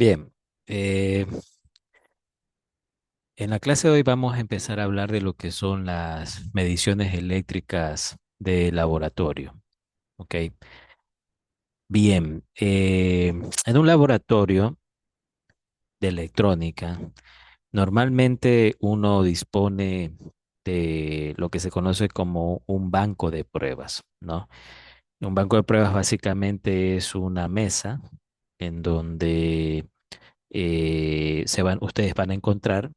Bien, eh, en la clase de hoy vamos a empezar a hablar de lo que son las mediciones eléctricas de laboratorio. ¿Ok? Bien, en un laboratorio de electrónica, normalmente uno dispone de lo que se conoce como un banco de pruebas, ¿no? Un banco de pruebas básicamente es una mesa en donde ustedes van a encontrar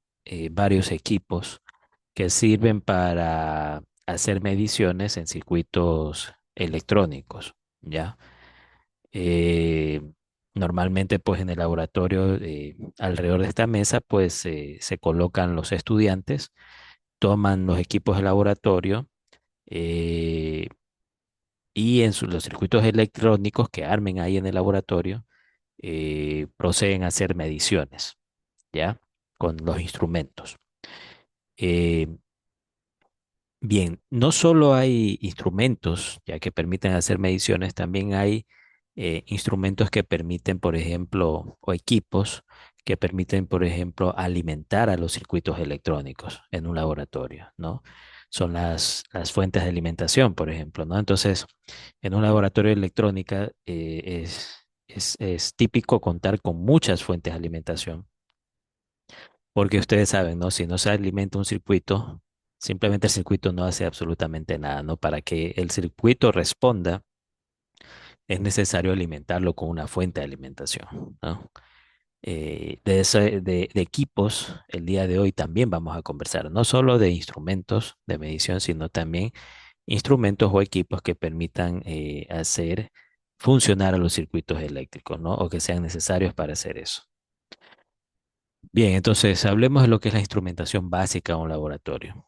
varios equipos que sirven para hacer mediciones en circuitos electrónicos, ¿ya? Eh, Normalmente, pues en el laboratorio, alrededor de esta mesa, pues se colocan los estudiantes, toman los equipos de laboratorio eh, y los circuitos electrónicos que armen ahí en el laboratorio, proceden a hacer mediciones, ¿ya? Con los instrumentos. Eh, Bien, no solo hay instrumentos ya que permiten hacer mediciones, también hay instrumentos que permiten, por ejemplo, o equipos que permiten, por ejemplo, alimentar a los circuitos electrónicos en un laboratorio, ¿no? Son las fuentes de alimentación, por ejemplo, ¿no? Entonces, en un laboratorio de electrónica es típico contar con muchas fuentes de alimentación porque ustedes saben, ¿no? Si no se alimenta un circuito, simplemente el circuito no hace absolutamente nada, ¿no? Para que el circuito responda, es necesario alimentarlo con una fuente de alimentación, ¿no? De equipos, el día de hoy también vamos a conversar, no solo de instrumentos de medición, sino también instrumentos o equipos que permitan hacer funcionar a los circuitos eléctricos, ¿no? O que sean necesarios para hacer eso. Bien, entonces hablemos de lo que es la instrumentación básica de un laboratorio.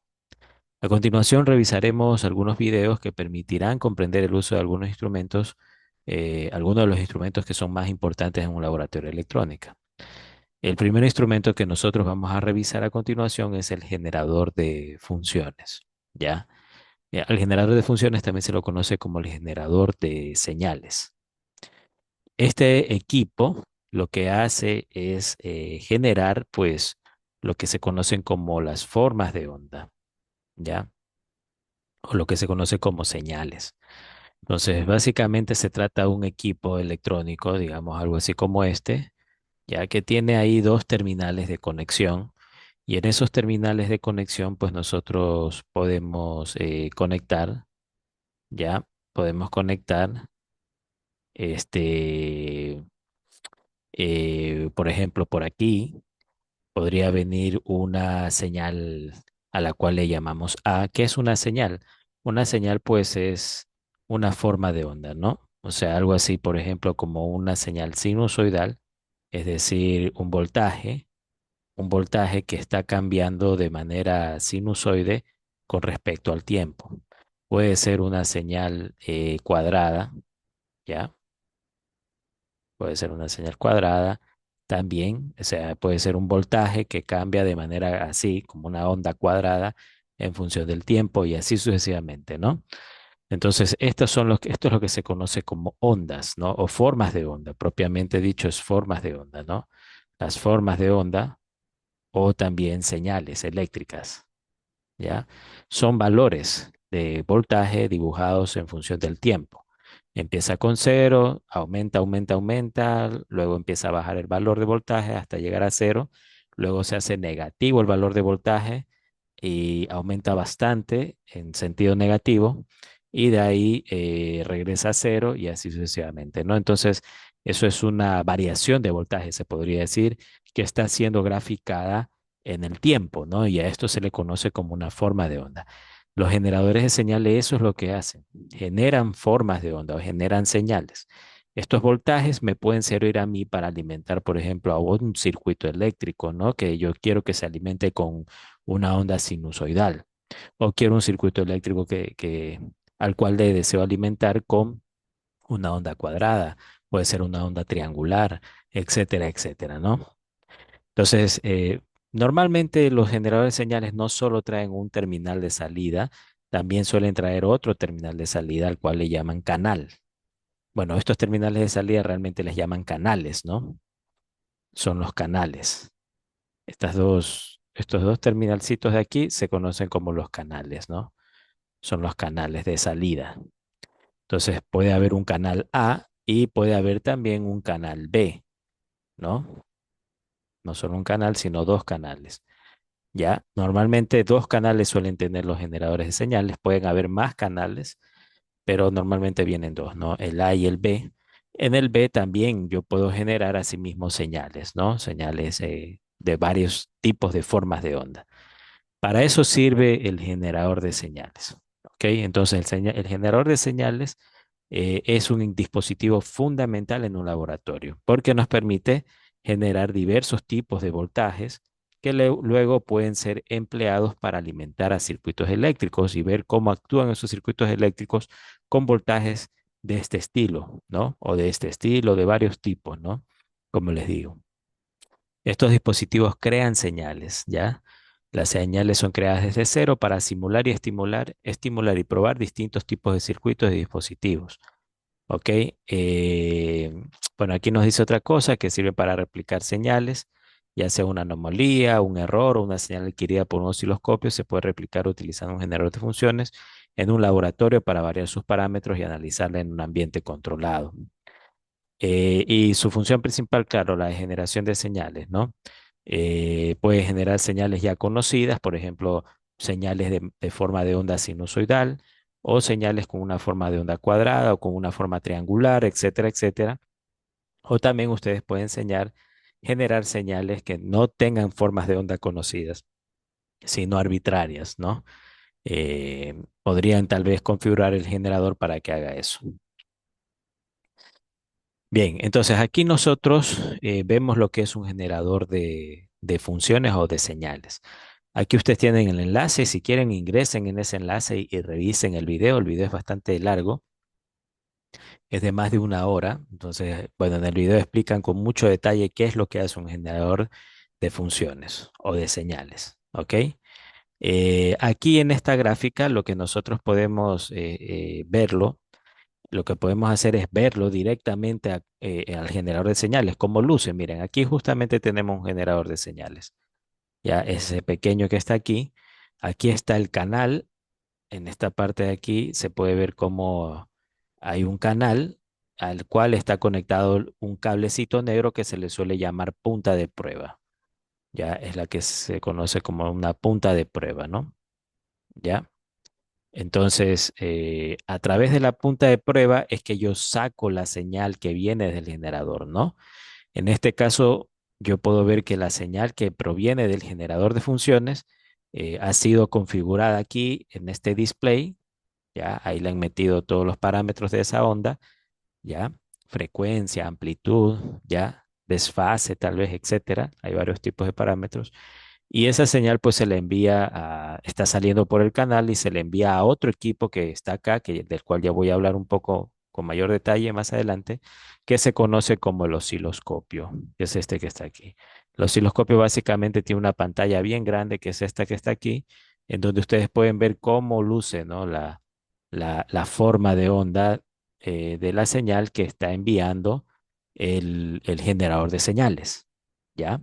A continuación revisaremos algunos videos que permitirán comprender el uso de algunos de los instrumentos que son más importantes en un laboratorio de electrónica. El primer instrumento que nosotros vamos a revisar a continuación es el generador de funciones, ¿ya? Al generador de funciones también se lo conoce como el generador de señales. Este equipo lo que hace es generar, pues, lo que se conocen como las formas de onda, ¿ya? O lo que se conoce como señales. Entonces, básicamente se trata de un equipo electrónico, digamos algo así como este, ya que tiene ahí dos terminales de conexión y en esos terminales de conexión, pues nosotros podemos conectar, ya, podemos conectar, este, por ejemplo, por aquí podría venir una señal a la cual le llamamos A. ¿Qué es una señal? Una señal pues es una forma de onda, ¿no? O sea, algo así, por ejemplo, como una señal sinusoidal, es decir, un voltaje que está cambiando de manera sinusoide con respecto al tiempo. Puede ser una señal cuadrada, ¿ya? Puede ser una señal cuadrada también, o sea, puede ser un voltaje que cambia de manera así, como una onda cuadrada en función del tiempo y así sucesivamente, ¿no? Entonces, esto es lo que se conoce como ondas, ¿no? O formas de onda, propiamente dicho es formas de onda, ¿no? Las formas de onda o también señales eléctricas. ¿Ya? Son valores de voltaje dibujados en función del tiempo. Empieza con cero, aumenta, aumenta, aumenta, luego empieza a bajar el valor de voltaje hasta llegar a cero, luego se hace negativo el valor de voltaje y aumenta bastante en sentido negativo y de ahí regresa a cero y así sucesivamente, ¿no? Entonces, eso es una variación de voltaje, se podría decir, que está siendo graficada en el tiempo, ¿no? Y a esto se le conoce como una forma de onda. Los generadores de señales, eso es lo que hacen. Generan formas de onda o generan señales. Estos voltajes me pueden servir a mí para alimentar, por ejemplo, a un circuito eléctrico, ¿no? Que yo quiero que se alimente con una onda sinusoidal. O quiero un circuito eléctrico al cual le deseo alimentar con una onda cuadrada. Puede ser una onda triangular, etcétera, etcétera, ¿no? Entonces, normalmente los generadores de señales no solo traen un terminal de salida, también suelen traer otro terminal de salida al cual le llaman canal. Bueno, estos terminales de salida realmente les llaman canales, ¿no? son los canales. Estos dos terminalcitos de aquí se conocen como los canales, ¿no? Son los canales de salida. Entonces puede haber un canal A y puede haber también un canal B, ¿no? No solo un canal, sino dos canales. Ya, normalmente dos canales suelen tener los generadores de señales. Pueden haber más canales, pero normalmente vienen dos, ¿no? El A y el B. En el B también yo puedo generar asimismo señales, ¿no? Señales de varios tipos de formas de onda. Para eso sirve el generador de señales. ¿Ok? Entonces, el generador de señales es un dispositivo fundamental en un laboratorio porque nos permite generar diversos tipos de voltajes que luego pueden ser empleados para alimentar a circuitos eléctricos y ver cómo actúan esos circuitos eléctricos con voltajes de este estilo, ¿no? O de este estilo, de varios tipos, ¿no? Como les digo. Estos dispositivos crean señales, ¿ya? Las señales son creadas desde cero para simular y estimular y probar distintos tipos de circuitos y dispositivos. ¿Ok? Bueno, aquí nos dice otra cosa que sirve para replicar señales, ya sea una anomalía, un error o una señal adquirida por un osciloscopio, se puede replicar utilizando un generador de funciones en un laboratorio para variar sus parámetros y analizarla en un ambiente controlado. Y su función principal, claro, la de generación de señales, ¿no? Puede generar señales ya conocidas, por ejemplo, señales de forma de onda sinusoidal o señales con una forma de onda cuadrada o con una forma triangular, etcétera, etcétera. O también ustedes pueden generar señales que no tengan formas de onda conocidas, sino arbitrarias, ¿no? Podrían tal vez configurar el generador para que haga eso. Bien, entonces aquí nosotros vemos lo que es un generador de funciones o de señales. Aquí ustedes tienen el enlace, si quieren ingresen en ese enlace y revisen el video. El video es bastante largo, es de más de una hora. Entonces, bueno, en el video explican con mucho detalle qué es lo que hace un generador de funciones o de señales. ¿Ok? Aquí en esta gráfica lo que nosotros podemos verlo, lo que podemos hacer es verlo directamente al generador de señales, como luce. Miren, aquí justamente tenemos un generador de señales. Ya ese pequeño que está aquí, aquí está el canal. En esta parte de aquí se puede ver cómo hay un canal al cual está conectado un cablecito negro que se le suele llamar punta de prueba. Ya es la que se conoce como una punta de prueba, ¿no? Ya. Entonces, a través de la punta de prueba es que yo saco la señal que viene del generador, ¿no? En este caso, yo puedo ver que la señal que proviene del generador de funciones ha sido configurada aquí en este display, ya ahí le han metido todos los parámetros de esa onda, ya frecuencia, amplitud, ya desfase tal vez, etcétera. Hay varios tipos de parámetros. Y esa señal pues se le envía está saliendo por el canal y se le envía a otro equipo que está acá, del cual ya voy a hablar un poco con mayor detalle más adelante, que se conoce como el osciloscopio, que es este que está aquí. El osciloscopio básicamente tiene una pantalla bien grande, que es esta que está aquí, en donde ustedes pueden ver cómo luce, ¿no? La forma de onda de la señal que está enviando el generador de señales, ¿ya?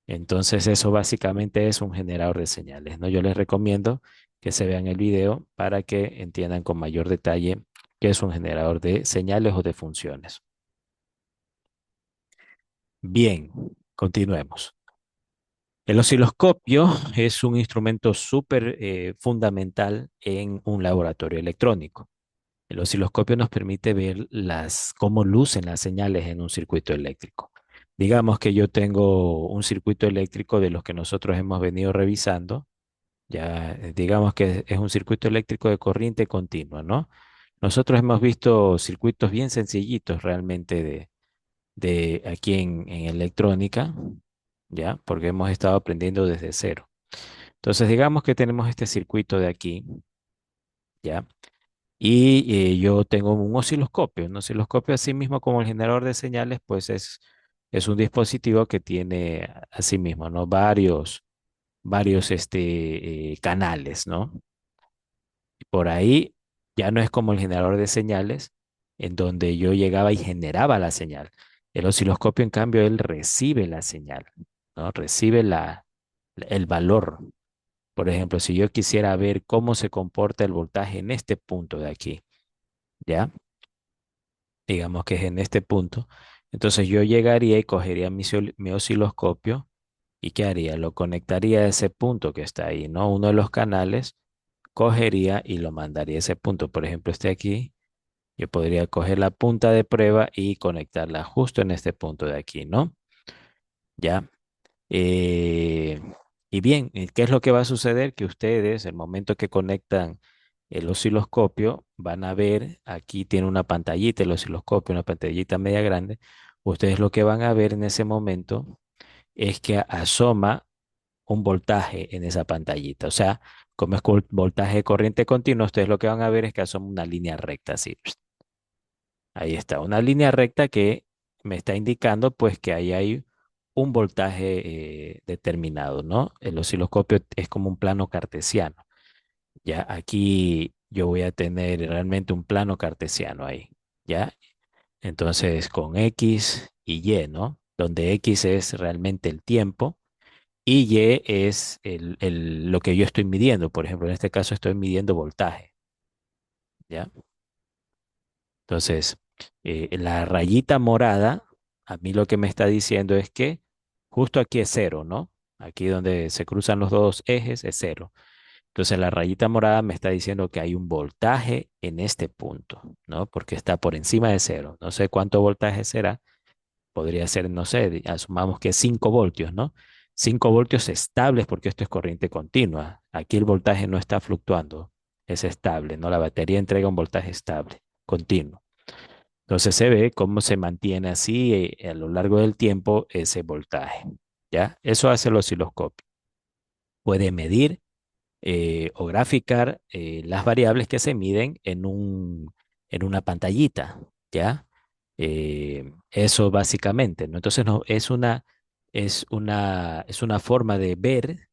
Entonces eso básicamente es un generador de señales, ¿no? Yo les recomiendo que se vean el video para que entiendan con mayor detalle qué es un generador de señales o de funciones. Bien, continuemos. El osciloscopio es un instrumento súper fundamental en un laboratorio electrónico. El osciloscopio nos permite ver cómo lucen las señales en un circuito eléctrico. Digamos que yo tengo un circuito eléctrico de los que nosotros hemos venido revisando. Ya, digamos que es un circuito eléctrico de corriente continua, ¿no? Nosotros hemos visto circuitos bien sencillitos realmente de aquí en electrónica, ¿ya? Porque hemos estado aprendiendo desde cero. Entonces, digamos que tenemos este circuito de aquí, ¿ya? Y yo tengo un osciloscopio. Un osciloscopio, así mismo como el generador de señales, pues es un dispositivo que tiene así mismo, ¿no? Varios canales, ¿no? Por ahí ya no es como el generador de señales, en donde yo llegaba y generaba la señal. El osciloscopio, en cambio, él recibe la señal, ¿no? Recibe el valor. Por ejemplo, si yo quisiera ver cómo se comporta el voltaje en este punto de aquí, ¿ya? Digamos que es en este punto. Entonces yo llegaría y cogería mi osciloscopio y ¿qué haría? Lo conectaría a ese punto que está ahí, ¿no? Uno de los canales, cogería y lo mandaría a ese punto. Por ejemplo, este aquí, yo podría coger la punta de prueba y conectarla justo en este punto de aquí, ¿no? ¿Ya? Eh, y bien, ¿qué es lo que va a suceder? Que ustedes, el momento que conectan el osciloscopio, van a ver, aquí tiene una pantallita, el osciloscopio, una pantallita media grande. Ustedes lo que van a ver en ese momento es que asoma un voltaje en esa pantallita. O sea, como es voltaje de corriente continua, ustedes lo que van a ver es que asoma una línea recta, así. Ahí está, una línea recta que me está indicando pues que ahí hay un voltaje determinado, ¿no? El osciloscopio es como un plano cartesiano. Ya aquí yo voy a tener realmente un plano cartesiano ahí, ¿ya? Entonces con X y Y, ¿no? Donde X es realmente el tiempo y Y es lo que yo estoy midiendo. Por ejemplo, en este caso estoy midiendo voltaje, ¿ya? Entonces, la rayita morada, a mí lo que me está diciendo es que justo aquí es cero, ¿no? Aquí donde se cruzan los dos ejes es cero. Entonces, la rayita morada me está diciendo que hay un voltaje en este punto, ¿no? Porque está por encima de cero. No sé cuánto voltaje será. Podría ser, no sé, asumamos que 5 voltios, ¿no? 5 voltios estables porque esto es corriente continua. Aquí el voltaje no está fluctuando, es estable, ¿no? La batería entrega un voltaje estable, continuo. Entonces se ve cómo se mantiene así a lo largo del tiempo ese voltaje. ¿Ya? Eso hace el osciloscopio. Puede medir o graficar las variables que se miden en una pantallita. ¿Ya? Eso básicamente, ¿no? Entonces no, es una forma de ver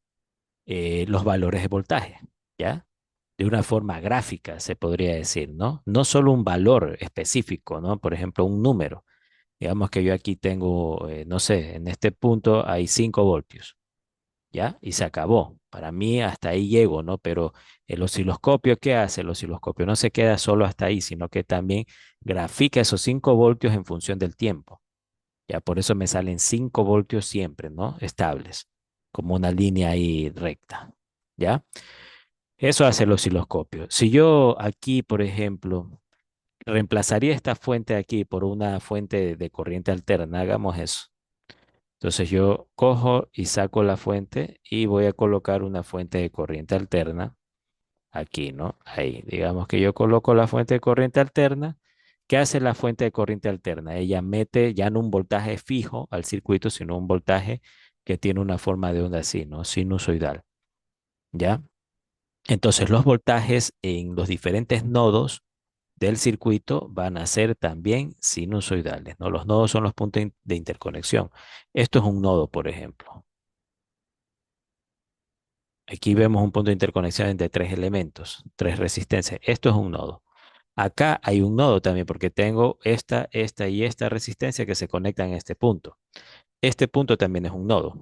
los valores de voltaje. ¿Ya? De una forma gráfica, se podría decir, ¿no? No solo un valor específico, ¿no? Por ejemplo, un número. Digamos que yo aquí tengo, no sé, en este punto hay 5 voltios, ¿ya? Y se acabó. Para mí hasta ahí llego, ¿no? Pero el osciloscopio, ¿qué hace? El osciloscopio no se queda solo hasta ahí, sino que también grafica esos 5 voltios en función del tiempo. Ya por eso me salen 5 voltios siempre, ¿no? Estables, como una línea ahí recta, ¿ya? Eso hace el osciloscopio. Si yo aquí, por ejemplo, reemplazaría esta fuente aquí por una fuente de corriente alterna, hagamos eso. Entonces yo cojo y saco la fuente y voy a colocar una fuente de corriente alterna aquí, ¿no? Ahí, digamos que yo coloco la fuente de corriente alterna. ¿Qué hace la fuente de corriente alterna? Ella mete ya no un voltaje fijo al circuito, sino un voltaje que tiene una forma de onda así, ¿no? Sinusoidal, ¿ya? Entonces los voltajes en los diferentes nodos del circuito van a ser también sinusoidales, ¿no? Los nodos son los puntos de interconexión. Esto es un nodo, por ejemplo. Aquí vemos un punto de interconexión entre tres elementos, tres resistencias. Esto es un nodo. Acá hay un nodo también porque tengo esta y esta resistencia que se conectan en este punto. Este punto también es un nodo.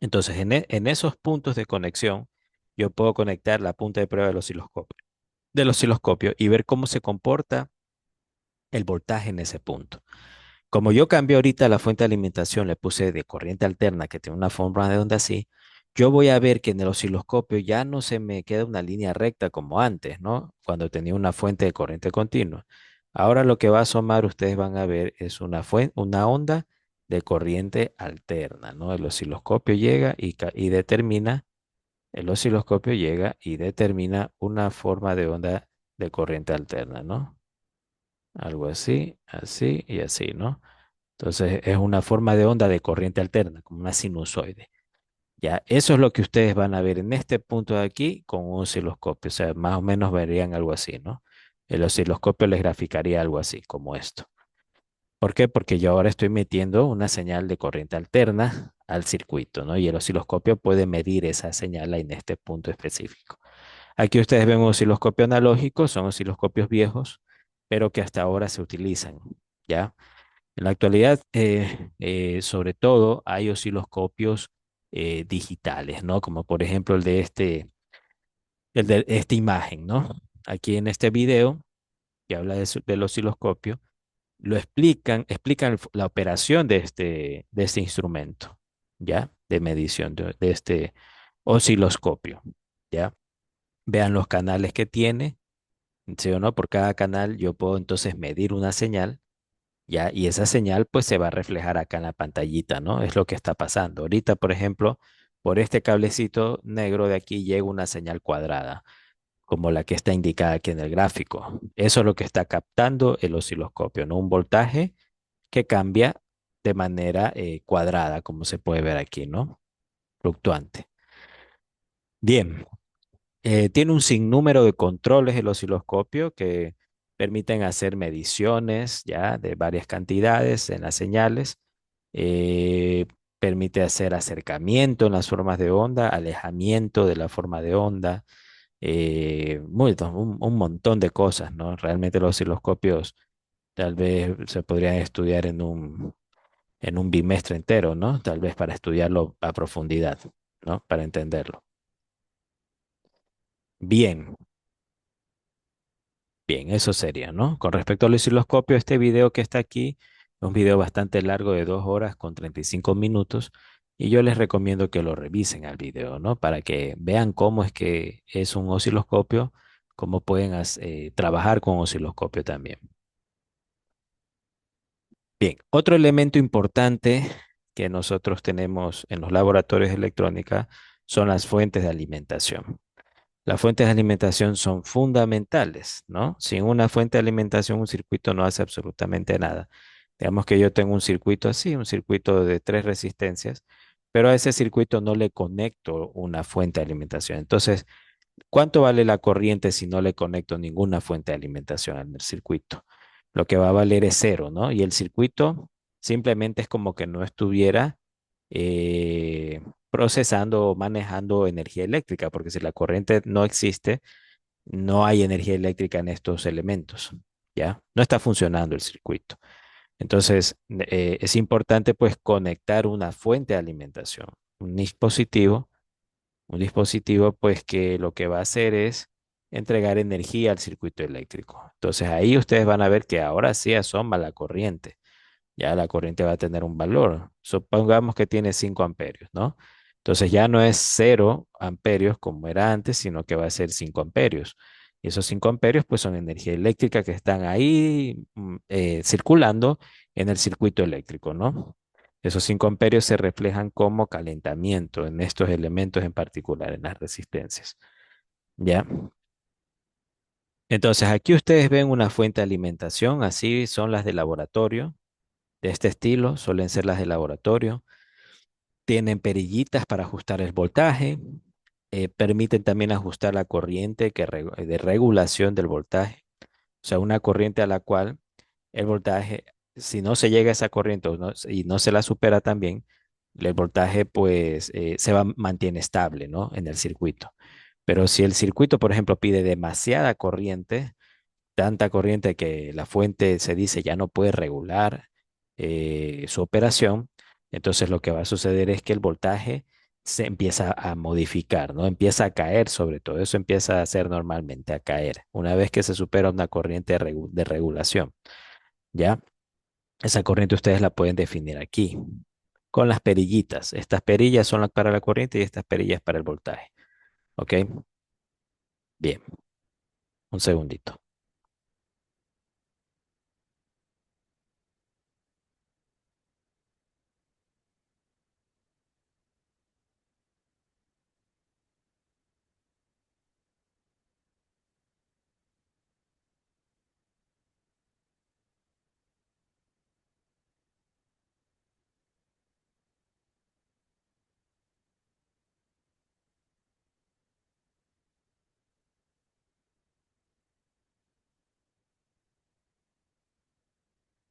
Entonces, en esos puntos de conexión, yo puedo conectar la punta de prueba del osciloscopio y ver cómo se comporta el voltaje en ese punto. Como yo cambié ahorita la fuente de alimentación, le puse de corriente alterna que tiene una forma de onda así, yo voy a ver que en el osciloscopio ya no se me queda una línea recta como antes, ¿no? Cuando tenía una fuente de corriente continua. Ahora lo que va a asomar, ustedes van a ver, es una onda de corriente alterna, ¿no? El osciloscopio llega y determina una forma de onda de corriente alterna, ¿no? Algo así, así y así, ¿no? Entonces es una forma de onda de corriente alterna, como una sinusoide. Ya, eso es lo que ustedes van a ver en este punto de aquí con un osciloscopio. O sea, más o menos verían algo así, ¿no? El osciloscopio les graficaría algo así, como esto. ¿Por qué? Porque yo ahora estoy metiendo una señal de corriente alterna al circuito, ¿no? Y el osciloscopio puede medir esa señal en este punto específico. Aquí ustedes ven un osciloscopio analógico, son osciloscopios viejos, pero que hasta ahora se utilizan, ¿ya? En la actualidad, sobre todo, hay osciloscopios digitales, ¿no? Como por ejemplo el de esta imagen, ¿no? Aquí en este video que habla del osciloscopio, explican la operación de este instrumento, ¿ya? De medición, de este osciloscopio, ¿ya? Vean los canales que tiene, ¿sí o no? Por cada canal yo puedo entonces medir una señal, ¿ya? Y esa señal pues se va a reflejar acá en la pantallita, ¿no? Es lo que está pasando. Ahorita, por ejemplo, por este cablecito negro de aquí llega una señal cuadrada, como la que está indicada aquí en el gráfico. Eso es lo que está captando el osciloscopio, ¿no? Un voltaje que cambia de manera cuadrada, como se puede ver aquí, ¿no? Fluctuante. Bien, tiene un sinnúmero de controles el osciloscopio que permiten hacer mediciones ya de varias cantidades en las señales. Eh, Permite hacer acercamiento en las formas de onda, alejamiento de la forma de onda, un montón de cosas, ¿no? Realmente los osciloscopios tal vez se podrían estudiar en un bimestre entero, ¿no? Tal vez para estudiarlo a profundidad, ¿no? Para entenderlo. Bien, bien, eso sería, ¿no? Con respecto al osciloscopio, este video que está aquí es un video bastante largo de 2 horas con 35 minutos y yo les recomiendo que lo revisen al video, ¿no? Para que vean cómo es que es un osciloscopio, cómo pueden trabajar con osciloscopio también. Bien, otro elemento importante que nosotros tenemos en los laboratorios de electrónica son las fuentes de alimentación. Las fuentes de alimentación son fundamentales, ¿no? Sin una fuente de alimentación, un circuito no hace absolutamente nada. Digamos que yo tengo un circuito así, un circuito de 3 resistencias, pero a ese circuito no le conecto una fuente de alimentación. Entonces, ¿cuánto vale la corriente si no le conecto ninguna fuente de alimentación al circuito? Lo que va a valer es cero, ¿no? Y el circuito simplemente es como que no estuviera procesando o manejando energía eléctrica, porque si la corriente no existe, no hay energía eléctrica en estos elementos, ¿ya? No está funcionando el circuito. Entonces, es importante pues conectar una fuente de alimentación, un dispositivo pues que lo que va a hacer es entregar energía al circuito eléctrico. Entonces ahí ustedes van a ver que ahora sí asoma la corriente. Ya la corriente va a tener un valor. Supongamos que tiene 5 amperios, ¿no? Entonces ya no es 0 amperios como era antes, sino que va a ser 5 amperios. Y esos 5 amperios pues son energía eléctrica que están ahí circulando en el circuito eléctrico, ¿no? Esos 5 amperios se reflejan como calentamiento en estos elementos en particular, en las resistencias. ¿Ya? Entonces aquí ustedes ven una fuente de alimentación, así son las de laboratorio, de este estilo, suelen ser las de laboratorio. Tienen perillitas para ajustar el voltaje, permiten también ajustar la corriente de regulación del voltaje, o sea, una corriente a la cual el voltaje, si no se llega a esa corriente y no se la supera también, el voltaje pues mantiene estable, ¿no? En el circuito. Pero si el circuito, por ejemplo, pide demasiada corriente, tanta corriente que la fuente se dice ya no puede regular su operación, entonces lo que va a suceder es que el voltaje se empieza a modificar, ¿no? Empieza a caer sobre todo, eso empieza a hacer normalmente, a caer, una vez que se supera una corriente de regulación, ¿ya? Esa corriente ustedes la pueden definir aquí con las perillitas. Estas perillas son las para la corriente y estas perillas para el voltaje, ¿ok? Bien, un segundito.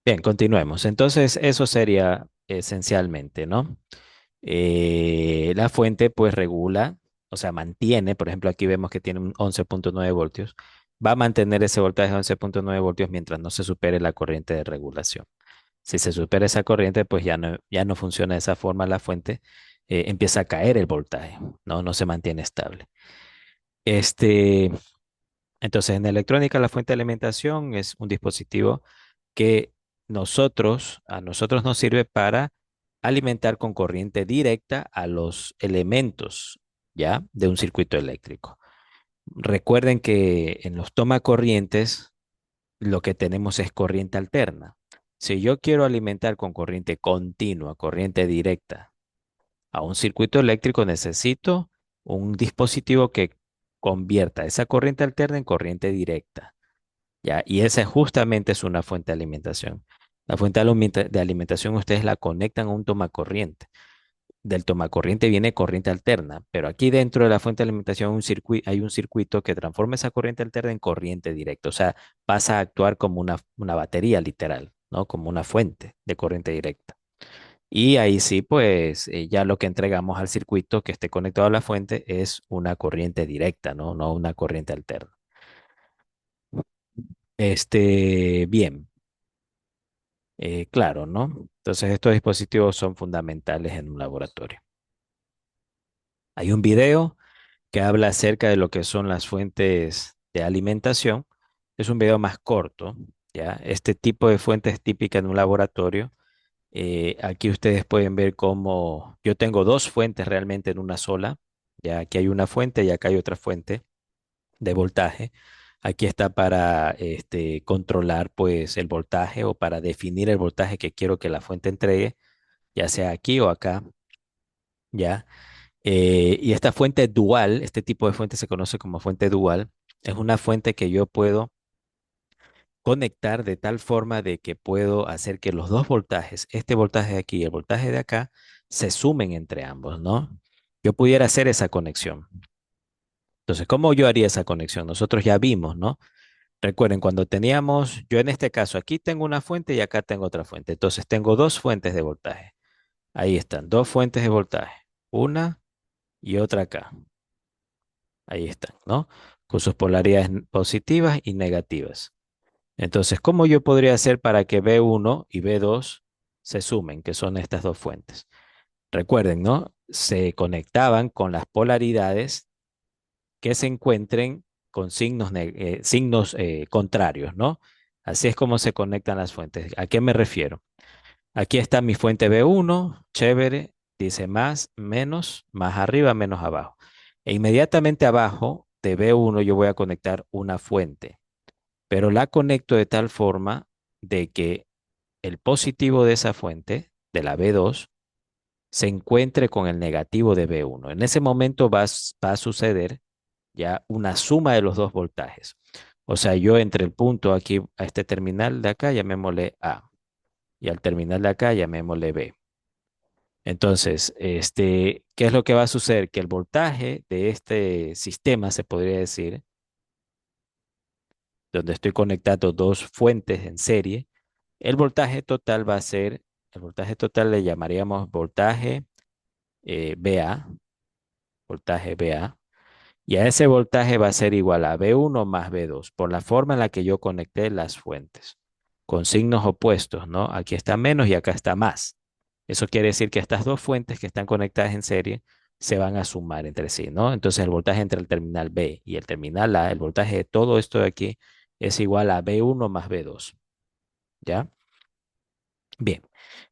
Bien, continuemos. Entonces, eso sería esencialmente, ¿no? La fuente pues regula, o sea, mantiene, por ejemplo, aquí vemos que tiene un 11,9 voltios, va a mantener ese voltaje de 11,9 voltios mientras no se supere la corriente de regulación. Si se supera esa corriente, pues ya no funciona de esa forma la fuente, empieza a caer el voltaje, ¿no? No se mantiene estable. Este, entonces, en electrónica, la fuente de alimentación es un dispositivo que a nosotros nos sirve para alimentar con corriente directa a los elementos, ¿ya? De un circuito eléctrico. Recuerden que en los tomacorrientes lo que tenemos es corriente alterna. Si yo quiero alimentar con corriente continua, corriente directa a un circuito eléctrico, necesito un dispositivo que convierta esa corriente alterna en corriente directa. ¿Ya? Y esa justamente es una fuente de alimentación. La fuente de alimentación ustedes la conectan a un tomacorriente. Del tomacorriente viene corriente alterna, pero aquí dentro de la fuente de alimentación hay un circuito que transforma esa corriente alterna en corriente directa. O sea, pasa a actuar como una batería literal, ¿no? Como una fuente de corriente directa. Y ahí sí, pues ya lo que entregamos al circuito que esté conectado a la fuente es una corriente directa, ¿no? No una corriente alterna. Bien. Claro, ¿no? Entonces estos dispositivos son fundamentales en un laboratorio. Hay un video que habla acerca de lo que son las fuentes de alimentación. Es un video más corto, ¿ya? Este tipo de fuente es típica en un laboratorio. Aquí ustedes pueden ver cómo yo tengo dos fuentes realmente en una sola. Ya aquí hay una fuente y acá hay otra fuente de voltaje. Aquí está para controlar pues el voltaje o para definir el voltaje que quiero que la fuente entregue, ya sea aquí o acá, ¿ya? Y esta fuente dual, este tipo de fuente se conoce como fuente dual, es una fuente que yo puedo conectar de tal forma de que puedo hacer que los dos voltajes, este voltaje de aquí y el voltaje de acá, se sumen entre ambos, ¿no? Yo pudiera hacer esa conexión. Entonces, ¿cómo yo haría esa conexión? Nosotros ya vimos, ¿no? Recuerden, cuando teníamos, yo en este caso, aquí tengo una fuente y acá tengo otra fuente. Entonces, tengo dos fuentes de voltaje. Ahí están, dos fuentes de voltaje. Una y otra acá. Ahí están, ¿no? Con sus polaridades positivas y negativas. Entonces, ¿cómo yo podría hacer para que B1 y B2 se sumen, que son estas dos fuentes? Recuerden, ¿no? Se conectaban con las polaridades que se encuentren con signos contrarios, ¿no? Así es como se conectan las fuentes. ¿A qué me refiero? Aquí está mi fuente B1, chévere, dice más, menos, más arriba, menos abajo. E inmediatamente abajo de B1 yo voy a conectar una fuente, pero la conecto de tal forma de que el positivo de esa fuente, de la B2, se encuentre con el negativo de B1. En ese momento va a suceder ya una suma de los dos voltajes. O sea, yo entre el punto aquí a este terminal de acá llamémosle A y al terminal de acá llamémosle B. Entonces, ¿qué es lo que va a suceder? Que el voltaje de este sistema, se podría decir, donde estoy conectando dos fuentes en serie, el voltaje total va a ser, el voltaje total le llamaríamos voltaje VA, voltaje VA. Y a ese voltaje va a ser igual a B1 más B2, por la forma en la que yo conecté las fuentes, con signos opuestos, ¿no? Aquí está menos y acá está más. Eso quiere decir que estas dos fuentes que están conectadas en serie se van a sumar entre sí, ¿no? Entonces el voltaje entre el terminal B y el terminal A, el voltaje de todo esto de aquí es igual a B1 más B2, ¿ya? Bien,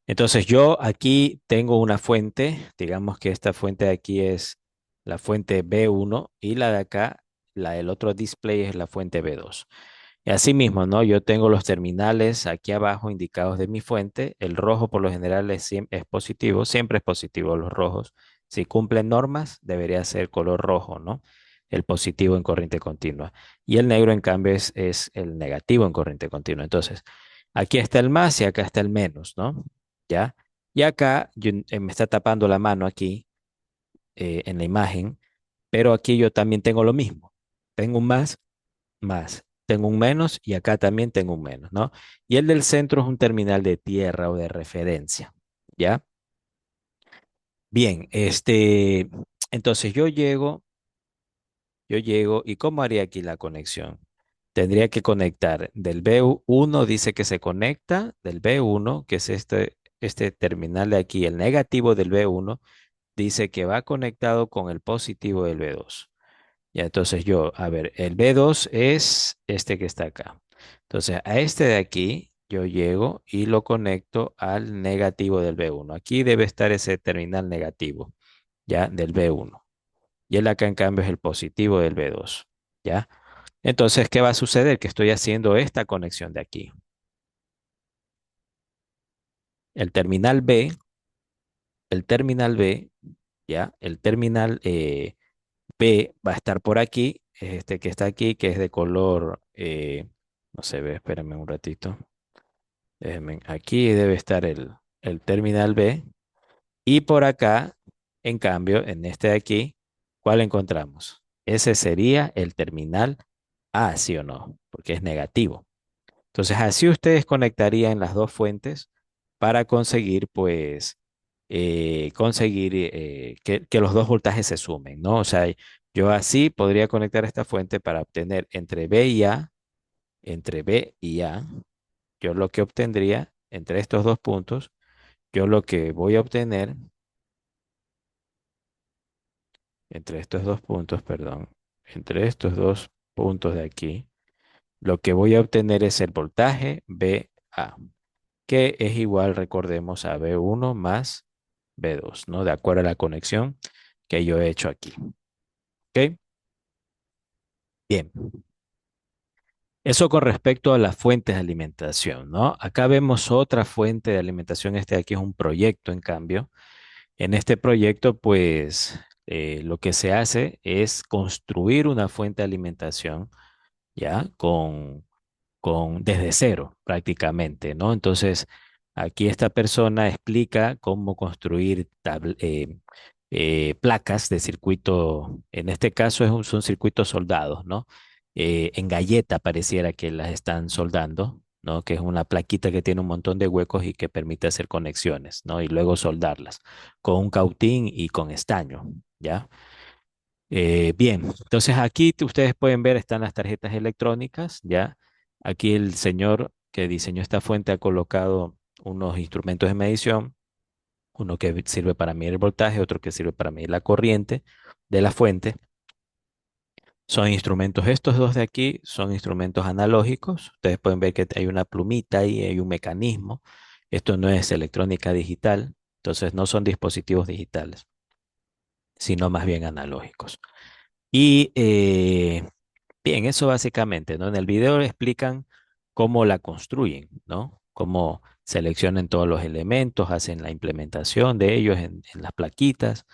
entonces yo aquí tengo una fuente, digamos que esta fuente de aquí es la fuente B1 y la de acá, la del otro display es la fuente B2. Y así mismo, ¿no? Yo tengo los terminales aquí abajo indicados de mi fuente. El rojo por lo general es positivo, siempre es positivo los rojos. Si cumplen normas, debería ser color rojo, ¿no? El positivo en corriente continua. Y el negro, en cambio, es el negativo en corriente continua. Entonces, aquí está el más y acá está el menos, ¿no? ¿Ya? Y acá me está tapando la mano aquí en la imagen, pero aquí yo también tengo lo mismo. Tengo un más. Tengo un menos y acá también tengo un menos, ¿no? Y el del centro es un terminal de tierra o de referencia, ¿ya? Bien, entonces yo llego, ¿y cómo haría aquí la conexión? Tendría que conectar del B1, dice que se conecta del B1, que es este terminal de aquí, el negativo del B1, dice que va conectado con el positivo del B2. Ya, entonces yo, a ver, el B2 es este que está acá. Entonces, a este de aquí, yo llego y lo conecto al negativo del B1. Aquí debe estar ese terminal negativo, ya, del B1. Y el acá, en cambio, es el positivo del B2, ¿ya? Entonces, ¿qué va a suceder? Que estoy haciendo esta conexión de aquí. El terminal B, el terminal B, ¿ya? El terminal B va a estar por aquí, es este que está aquí, que es de color, no se ve, espérame un ratito. Aquí debe estar el terminal B. Y por acá, en cambio, en este de aquí, ¿cuál encontramos? Ese sería el terminal A, ¿sí o no? Porque es negativo. Entonces, así ustedes conectarían las dos fuentes para conseguir, pues, conseguir que los dos voltajes se sumen, ¿no? O sea, yo así podría conectar esta fuente para obtener entre B y A, yo lo que obtendría entre estos dos puntos, yo lo que voy a obtener entre estos dos puntos, perdón, entre estos dos puntos de aquí, lo que voy a obtener es el voltaje BA, que es igual, recordemos, a B1 más B2, ¿no? De acuerdo a la conexión que yo he hecho aquí. ¿Ok? Bien. Eso con respecto a las fuentes de alimentación, ¿no? Acá vemos otra fuente de alimentación. Este de aquí es un proyecto, en cambio. En este proyecto, pues, lo que se hace es construir una fuente de alimentación, ¿ya? Desde cero prácticamente, ¿no? Entonces, aquí esta persona explica cómo construir placas de circuito, en este caso son circuitos soldados, ¿no? En galleta pareciera que las están soldando, ¿no? Que es una plaquita que tiene un montón de huecos y que permite hacer conexiones, ¿no? Y luego soldarlas con un cautín y con estaño, ¿ya? Bien, entonces aquí ustedes pueden ver, están las tarjetas electrónicas, ¿ya? Aquí el señor que diseñó esta fuente ha colocado unos instrumentos de medición, uno que sirve para medir el voltaje, otro que sirve para medir la corriente de la fuente. Son instrumentos, estos dos de aquí son instrumentos analógicos. Ustedes pueden ver que hay una plumita y hay un mecanismo. Esto no es electrónica digital, entonces no son dispositivos digitales, sino más bien analógicos. Y bien, eso básicamente, ¿no? En el video le explican cómo la construyen, ¿no? Cómo seleccionan todos los elementos, hacen la implementación de ellos en las plaquitas,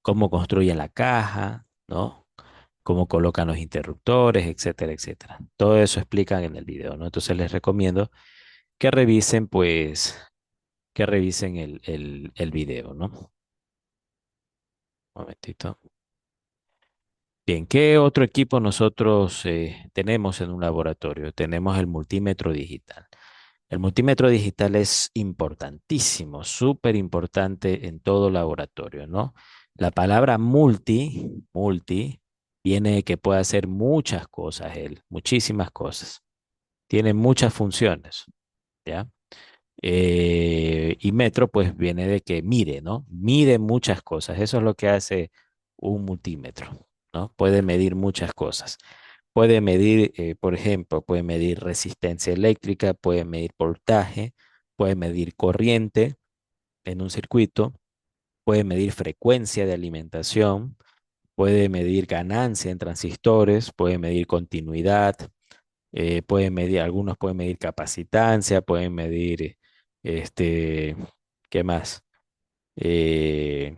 cómo construyen la caja, ¿no? Cómo colocan los interruptores, etcétera, etcétera. Todo eso explican en el video, ¿no? Entonces les recomiendo que revisen, pues, que revisen el video, ¿no? Un momentito. Bien, ¿qué otro equipo nosotros tenemos en un laboratorio? Tenemos el multímetro digital. El multímetro digital es importantísimo, súper importante en todo laboratorio, ¿no? La palabra multi, viene de que puede hacer muchas cosas él, muchísimas cosas. Tiene muchas funciones, ¿ya? Y metro, pues viene de que mide, ¿no? Mide muchas cosas. Eso es lo que hace un multímetro, ¿no? Puede medir muchas cosas. Puede medir, por ejemplo, puede medir resistencia eléctrica, puede medir voltaje, puede medir corriente en un circuito, puede medir frecuencia de alimentación, puede medir ganancia en transistores, puede medir continuidad, puede medir, algunos pueden medir capacitancia, pueden medir, este, ¿qué más? Eh,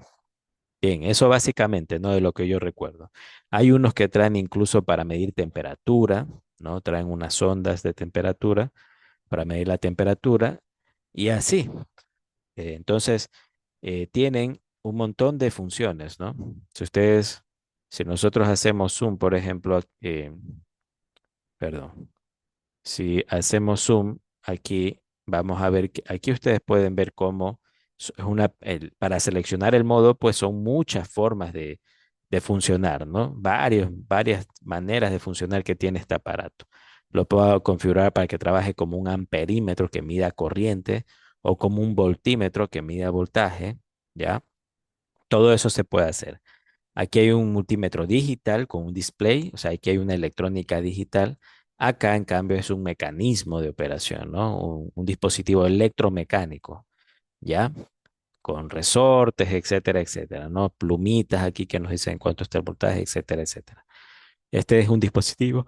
Bien, eso básicamente, ¿no? De lo que yo recuerdo. Hay unos que traen incluso para medir temperatura, ¿no? Traen unas ondas de temperatura para medir la temperatura y así. Entonces, tienen un montón de funciones, ¿no? Si nosotros hacemos zoom, por ejemplo, perdón, si hacemos zoom aquí, vamos a ver que aquí ustedes pueden ver cómo para seleccionar el modo, pues son muchas formas de funcionar, ¿no? Varias maneras de funcionar que tiene este aparato. Lo puedo configurar para que trabaje como un amperímetro que mida corriente o como un voltímetro que mida voltaje, ¿ya? Todo eso se puede hacer. Aquí hay un multímetro digital con un display, o sea, aquí hay una electrónica digital. Acá, en cambio, es un mecanismo de operación, ¿no? Un dispositivo electromecánico, ¿ya? Con resortes, etcétera, etcétera, ¿no? Plumitas aquí que nos dicen cuánto está el voltaje, etcétera, etcétera. Este es un dispositivo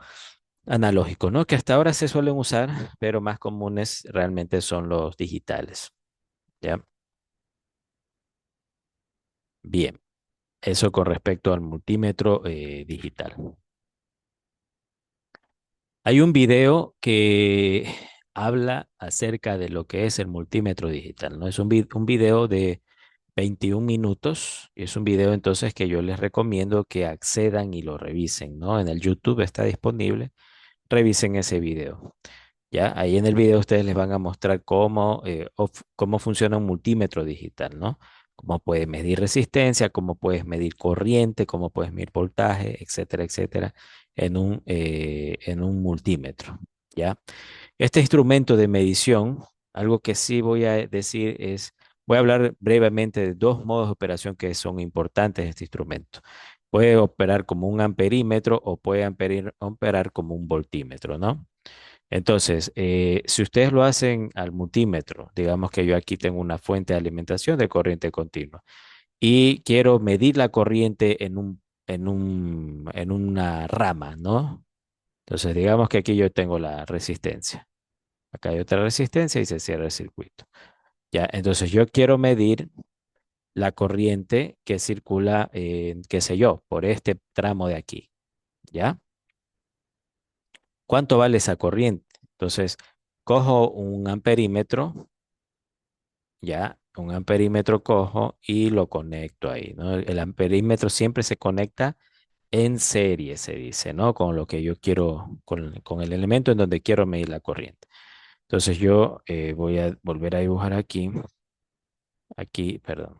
analógico, ¿no? Que hasta ahora se suelen usar, pero más comunes realmente son los digitales, ¿ya? Bien, eso con respecto al multímetro digital. Hay un video que habla acerca de lo que es el multímetro digital, ¿no? Es un video de 21 minutos y es un video entonces que yo les recomiendo que accedan y lo revisen, ¿no? En el YouTube está disponible, revisen ese video. ¿Ya? Ahí en el video ustedes les van a mostrar cómo funciona un multímetro digital, ¿no? Cómo puedes medir resistencia, cómo puedes medir corriente, cómo puedes medir voltaje, etcétera, etcétera, en un multímetro, ¿ya? Este instrumento de medición, algo que sí voy a decir es, voy a hablar brevemente de dos modos de operación que son importantes de este instrumento. Puede operar como un amperímetro o puede operar como un voltímetro, ¿no? Entonces, si ustedes lo hacen al multímetro, digamos que yo aquí tengo una fuente de alimentación de corriente continua y quiero medir la corriente en una rama, ¿no? Entonces, digamos que aquí yo tengo la resistencia. Acá hay otra resistencia y se cierra el circuito. Ya, entonces yo quiero medir la corriente que circula, qué sé yo, por este tramo de aquí, ¿ya? ¿Cuánto vale esa corriente? Entonces, cojo un amperímetro, ya, un amperímetro cojo y lo conecto ahí, ¿no? El amperímetro siempre se conecta en serie, se dice, ¿no? Con lo que yo quiero, con el elemento en donde quiero medir la corriente. Entonces yo voy a volver a dibujar aquí, perdón.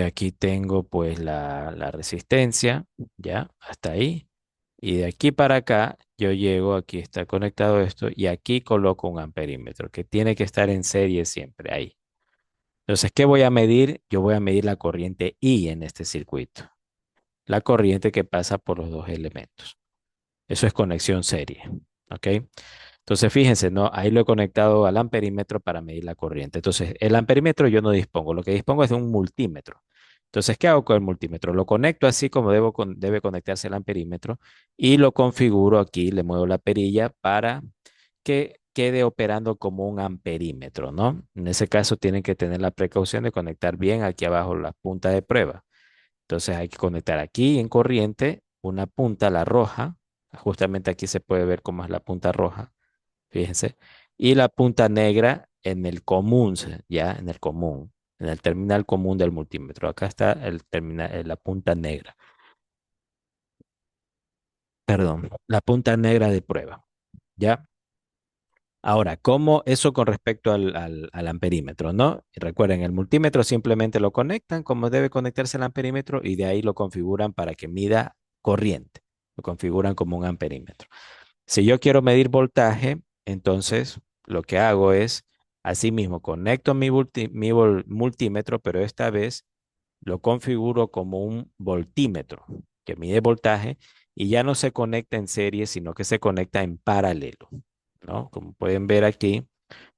Aquí tengo pues la resistencia, ya, hasta ahí. Y de aquí para acá, yo llego, aquí está conectado esto, y aquí coloco un amperímetro, que tiene que estar en serie siempre, ahí. Entonces, ¿qué voy a medir? Yo voy a medir la corriente I en este circuito, la corriente que pasa por los dos elementos. Eso es conexión serie, ¿ok? Entonces, fíjense, ¿no? Ahí lo he conectado al amperímetro para medir la corriente. Entonces, el amperímetro yo no dispongo, lo que dispongo es de un multímetro. Entonces, ¿qué hago con el multímetro? Lo conecto así como debe conectarse el amperímetro y lo configuro aquí, le muevo la perilla para que quede operando como un amperímetro, ¿no? En ese caso, tienen que tener la precaución de conectar bien aquí abajo la punta de prueba. Entonces, hay que conectar aquí en corriente una punta, la roja. Justamente aquí se puede ver cómo es la punta roja, fíjense. Y la punta negra en el común, ya, en el común, en el terminal común del multímetro. Acá está la punta negra, perdón, la punta negra de prueba, ¿ya? Ahora, ¿cómo eso con respecto al amperímetro, no? Y recuerden, el multímetro simplemente lo conectan como debe conectarse el amperímetro y de ahí lo configuran para que mida corriente. Lo configuran como un amperímetro. Si yo quiero medir voltaje, entonces lo que hago es, asimismo, conecto mi multímetro, pero esta vez lo configuro como un voltímetro que mide voltaje y ya no se conecta en serie, sino que se conecta en paralelo, ¿no? Como pueden ver aquí,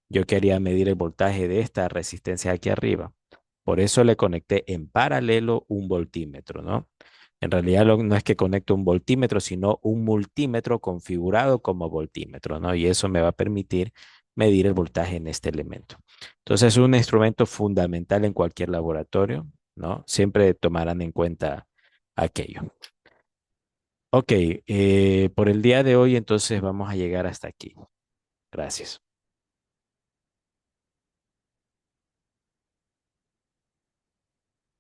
yo quería medir el voltaje de esta resistencia aquí arriba. Por eso le conecté en paralelo un voltímetro, ¿no? En realidad no es que conecte un voltímetro, sino un multímetro configurado como voltímetro, ¿no? Y eso me va a permitir medir el voltaje en este elemento. Entonces es un instrumento fundamental en cualquier laboratorio, ¿no? Siempre tomarán en cuenta aquello. Ok, por el día de hoy entonces vamos a llegar hasta aquí. Gracias.